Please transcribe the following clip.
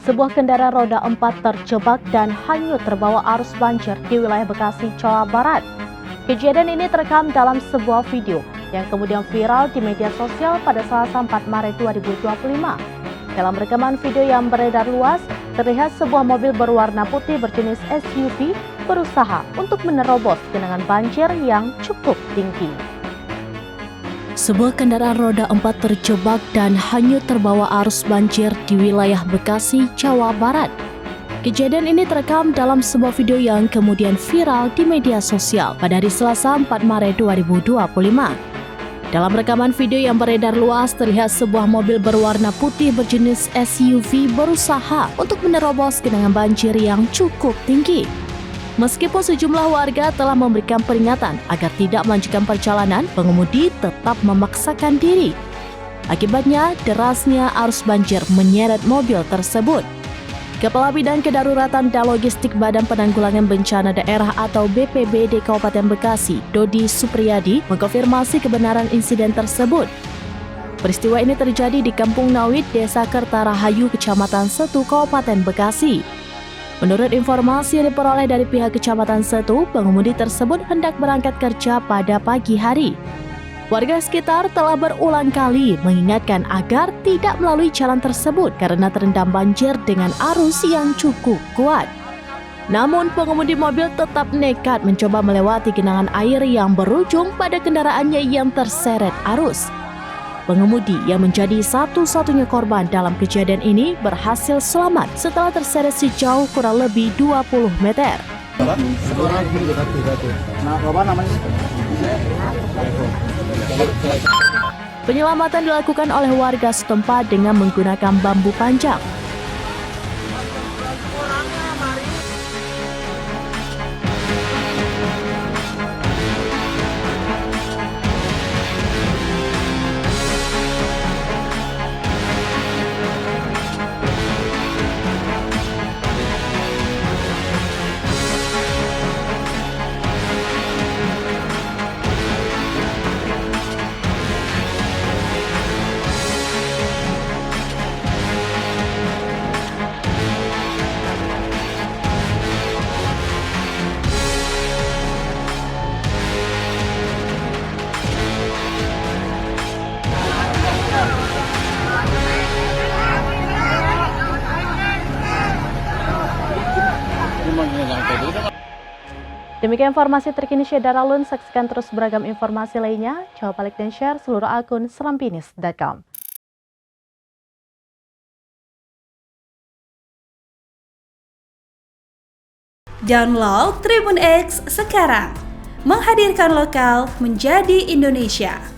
Sebuah kendaraan roda 4 terjebak dan hanyut terbawa arus banjir di wilayah Bekasi, Jawa Barat. Kejadian ini terekam dalam sebuah video yang kemudian viral di media sosial pada Selasa 4 Maret 2025. Dalam rekaman video yang beredar luas, terlihat sebuah mobil berwarna putih berjenis SUV berusaha untuk menerobos genangan banjir yang cukup tinggi. Sebuah kendaraan roda 4 terjebak dan hanyut terbawa arus banjir di wilayah Bekasi, Jawa Barat. Kejadian ini terekam dalam sebuah video yang kemudian viral di media sosial pada hari Selasa 4 Maret 2025. Dalam rekaman video yang beredar luas, terlihat sebuah mobil berwarna putih berjenis SUV berusaha untuk menerobos genangan banjir yang cukup tinggi. Meskipun sejumlah warga telah memberikan peringatan agar tidak melanjutkan perjalanan, pengemudi tetap memaksakan diri. Akibatnya, derasnya arus banjir menyeret mobil tersebut. Kepala Bidang Kedaruratan dan Logistik Badan Penanggulangan Bencana Daerah atau BPBD Kabupaten Bekasi, Dodi Supriyadi, mengkonfirmasi kebenaran insiden tersebut. Peristiwa ini terjadi di Kampung Nawit, Desa Kertarahayu, Kecamatan Setu, Kabupaten Bekasi. Menurut informasi yang diperoleh dari pihak Kecamatan Setu, pengemudi tersebut hendak berangkat kerja pada pagi hari. Warga sekitar telah berulang kali mengingatkan agar tidak melalui jalan tersebut karena terendam banjir dengan arus yang cukup kuat. Namun pengemudi mobil tetap nekat mencoba melewati genangan air yang berujung pada kendaraannya yang terseret arus. Pengemudi yang menjadi satu-satunya korban dalam kejadian ini berhasil selamat setelah terseret sejauh kurang lebih 20 meter. Penyelamatan dilakukan oleh warga setempat dengan menggunakan bambu panjang. Demikian informasi terkini Syedaralun, saksikan terus beragam informasi lainnya. Coba like dan share seluruh akun serampinis.com. Download Tribun X sekarang, menghadirkan lokal menjadi Indonesia.